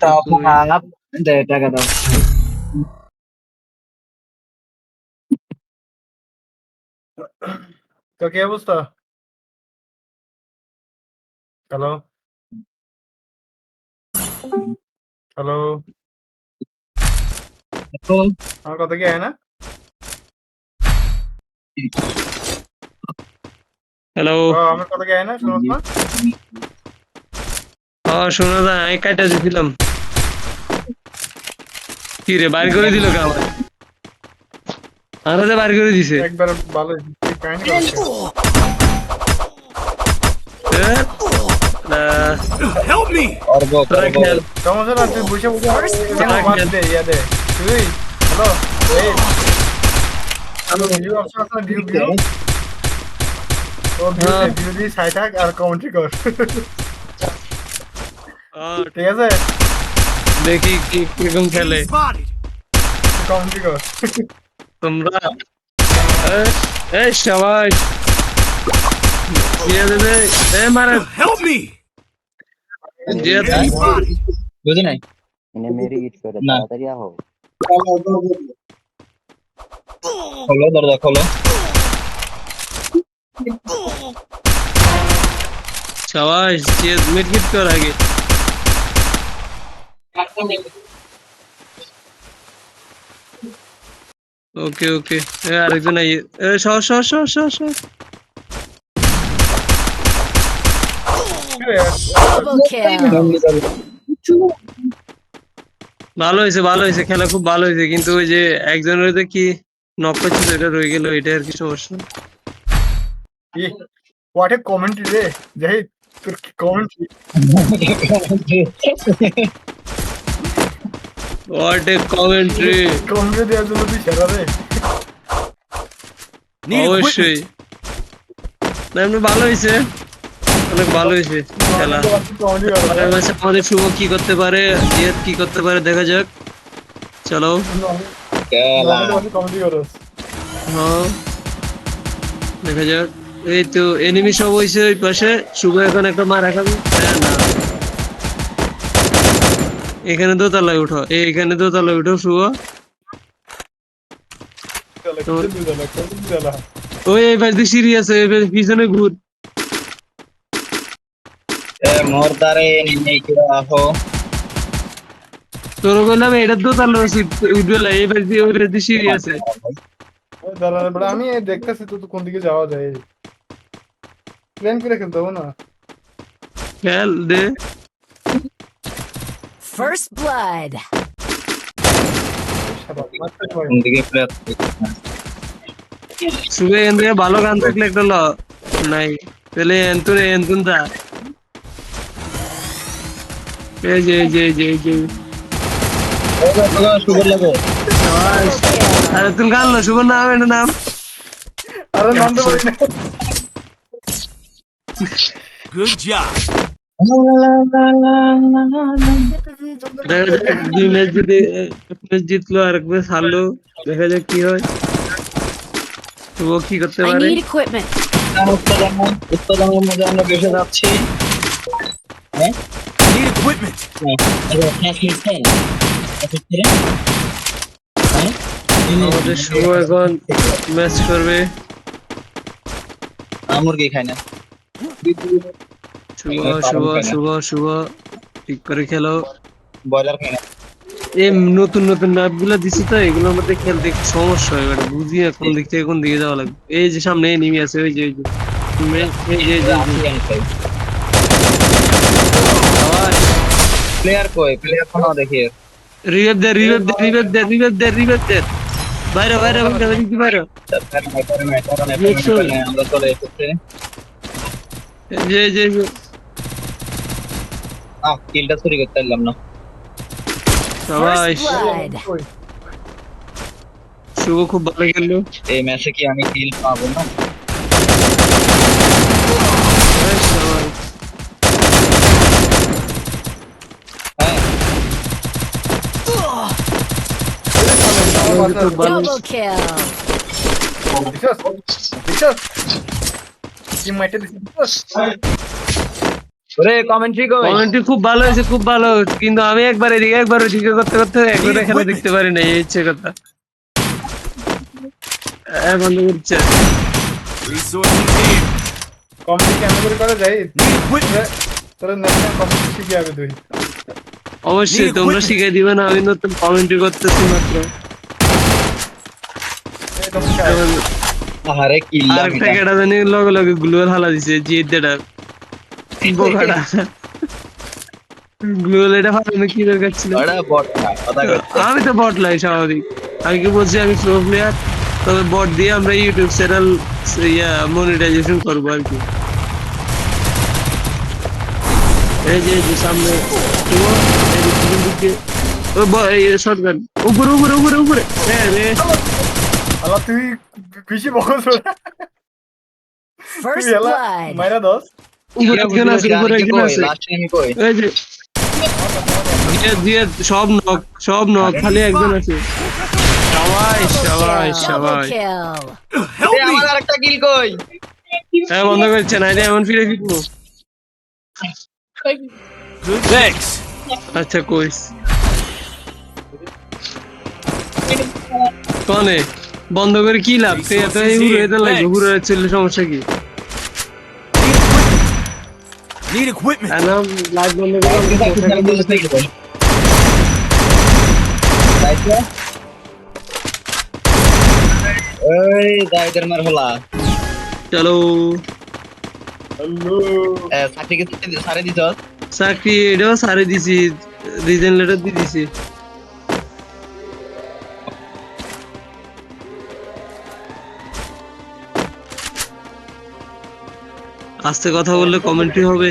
Top up দে টাকা দাও। তো কি অবস্থা? হ্যালো হ্যালো আমার কথা কি হয় না? হ্যালো আমার কথা কি হয় না? শোনো না? শোনা যায় আমি কাটা দিছিলাম কি রে বাইর করে দিল কে আমার বাইর করে দিছে একবার ভালো কাহিনী করছে। হেল্প মি সমস্যা না, তুই বসে বসে বাদ দে, ইয়া দে তুই। হ্যালো হ্যালো ভিউ অপশন আছে, ভিউ ও ভিউ দিয়ে সাই থাক আর কমেন্ট্রি কর, ঠিক আছে? দেখি কি কিরকম খেলে কমেন্ট্রি কর। তোমরা এই সবাই দিয়ে দেবে মারে হেল্প মি বুঝি নাই इन्हें मेरी ईट कर ताड़ाताड़ी आओ খোলো দরজা খোলো। সবাই মিটমিট কর আগে ওকে ওকে আরেকজন আই সর সর সর সর সর ভালো হয়েছে খেলা খুব ভালো হয়েছে, কিন্তু ওই যে একজনের যে কি নক করছিল এটা রয়ে গেল, এটা আর কি সমস্যা। হোয়াট এ কমেন্ট্রি রে জাহিদ, তোর কি commentary, what a commentary, commentary দেওয়ার জন্য তুই সেরা রে। অবশ্যই না এমনি ভালো হয়েছে, অনেক ভালো হয়েছে খেলা। আমাদের শুভ কি করতে পারে, জিয়াদ কি করতে পারে দেখা যাক, চলো। কমেন্ট্রি করস হ্যাঁ দেখা যাক। এই তো এনিমি সব হয়েছে ওই পাশে, শুভ এখন একটা মারা খাবে না, এখানে দোতলায় উঠো, এইখানে দোতলায় উঠো শুভ। ওই এই পাশ দিয়ে সিঁড়ি আছে, এই পাশ পিছনে ঘুর। মোর দ্বারে নেই কেউ আহো। তোর বললাম এটা দোতলা উঠবে, এই পাশ দিয়ে ওই পাশ দিয়ে সিঁড়ি আছে। আমি দেখতেছি তো কোন দিকে যাওয়া যায়, প্ল্যান করে খেলতে হবে না। খেল দে First blood. কোন দিকে প্লেয়ার শুভ এখান থেকে ভালো গান থাকলে একটা ল নাই তাহলে এন্তুন দা এই যে এই যে এই যে এই যে সুন্দর লাগে। আরে তুমি গান লো শুভ নাম এটা নাম আরে নামতে পারি না। Good job. দুই ম্যাচ যদি ম্যাচ জিতলো আর এক ম্যাচ হারলো, দেখা যাক কি হয়, তো ও কি করতে I পারে। need equipment. উৎপাদনের মধ্যে আমরা বেসে যাচ্ছি। হ্যাঁ আমাদের শুভ এখন ম্যাচ করবে, মুরগি খাই না। শুভ শুভ শুভ শুভ ঠিক করে খেলো। ব্রয়লার খাই না। এই নতুন নতুন ম্যাপ গুলো দিছি তো, এগুলোর মধ্যে খেলতে একটু সমস্যা হয়, এটা বুঝি না কোন দিক থেকে কোন দিকে যাওয়া লাগবে। এই যে সামনে এনিমি আছে, ওই যে এই যে প্লেয়ার কই? প্লেয়ার কোনো দেখি। রিভাইভ দে বাইরে বাইরে বাইরে আমরা চলে এসেছি। যে কিলটা চুরি করতে পারলাম না। সবাই First blood. শুভ খুব ভালো খেললো এই ম্যাচে কি আমি কিল পাবো না? হ্যাঁ Double kill. কি মাইটে দিছিস? ওরে কমেন্ট্রি কই? কমেন্ট্রি খুব ভালো হয়েছে, খুব ভালো, কিন্তু আমি একবার এদিকে একবার ওইদিকে করতে করতে একবারে খেলা দেখতে পারি না, এই ইচ্ছে কথা। বন্ধ করছে। কমেডি কেন করে যাই তোরা নেক্সট টাইম কমেডি শিখে যাবে তুই। অবশ্যই তোমরা শিখাই দিবে না, আমি নতুন কমেন্ট্রি করতেছি মাত্র। এই তোমরা খাই। আরে কিল্লা আরেকটা কেটা জানি লগে লগে গ্লুয়াল হালা দিছে, জিত দেটা বোকাটা। গ্লুয়াল এটা ফালানো কি দরকার ছিল? ওটা বট না, কথা কইছে। আমি তো বট লাই স্বাভাবিক, আমি কি বলছি আমি প্রো প্লেয়ার, তবে বট দিয়ে আমরা ইউটিউব চ্যানেল মনিটাইজেশন করবো আর কি। এই যে সামনে শটগান উপরে উপরে উপরে উপরে আল্লাহ তুই বেশি বকছ না। First তুই এলা blood. মাইরা দস। উপরে একজন আছে, উপরে একজন আছে। লাস্ট টাইম কই? এই যে জিয়াদ সব নক খালি একজন আছে। সবাই সবাই Double সবাই kill. এ আমার আরেকটা কিল কই? হ্যাঁ বন্ধ করছে না, এটা এমন ফিরে ফিরবো। আচ্ছা কইস কনে বন্ধ করে কি লাভ? এত উড়ে লাগবে, ঘুরে চললে সমস্যা কি? লাইট বন্ধ করে ওই দাইদের মার হলা। চলো সার্টিফিকেট সারে দিছ? চাকরি এটাও সারে দিছি, রিজেন লেটার দিয়ে দিছি। আস্তে কথা বললে কমেন্ট্রি হবে।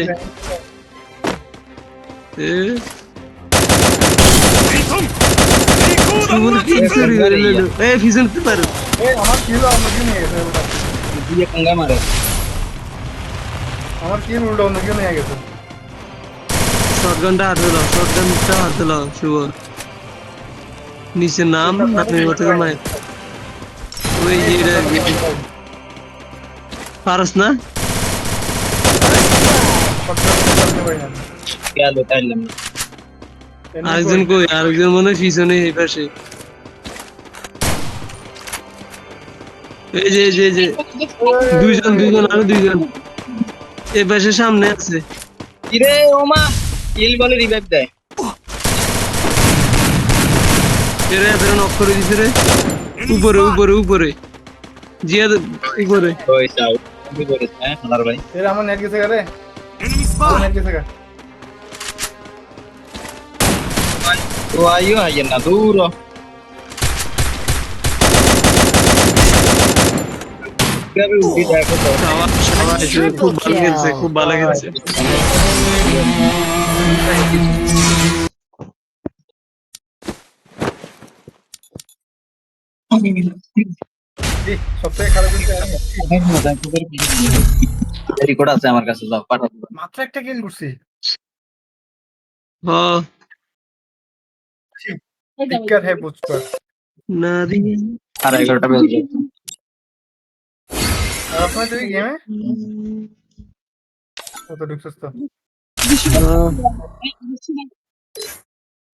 ফিজন দিতে পারো। এই আমার কিল অন্য কেউ নিয়ে গেছে ওটা। দিয়ে কঙ্গা মারে। আমার কিল উল্টো অন্য কেউ নিয়ে গেছে। শটগানটা হাতে লাও শুভ। নিচে নাম আপনি মতো মায়ের ওই যে পারস না গেল তাইলাম। আরেকজন কই? আরেকজন মনে হয় পিছনে এই পাশে। এই যে দুইজন আরো দুইজন এই পাশে সামনে আছে। কিরে ওমা কিল বলে রিভাইভ দেয়। এরা এত নক করে দিছে রে। উপরে উপরে উপরে জিয়াদ উপরে। ওই যাও কি করিস হ্যাঁ হালার ভাই? এর আমার নেট গেছে রে। নেট গেছে গা। তো আইও আইয়েন না দূর হ। কিভাবে উঠি দেখো তো। সবাই খুব ভালো খেলছে, খুব ভালো খেলছে। এই সবথেকে খারাপ জিনিস রেকর্ড আছে আমার কাছে, যাও পাঠাও। মাত্র একটা কিল করছি। হ্যাঁ दिक्कत है मुझ पर। নারী আর 11টা বেজে যাচ্ছে। और अपना जो गेम है वो तो डिस्कस तो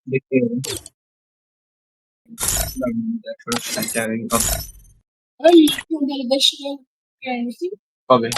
দেখতে হবে। কবে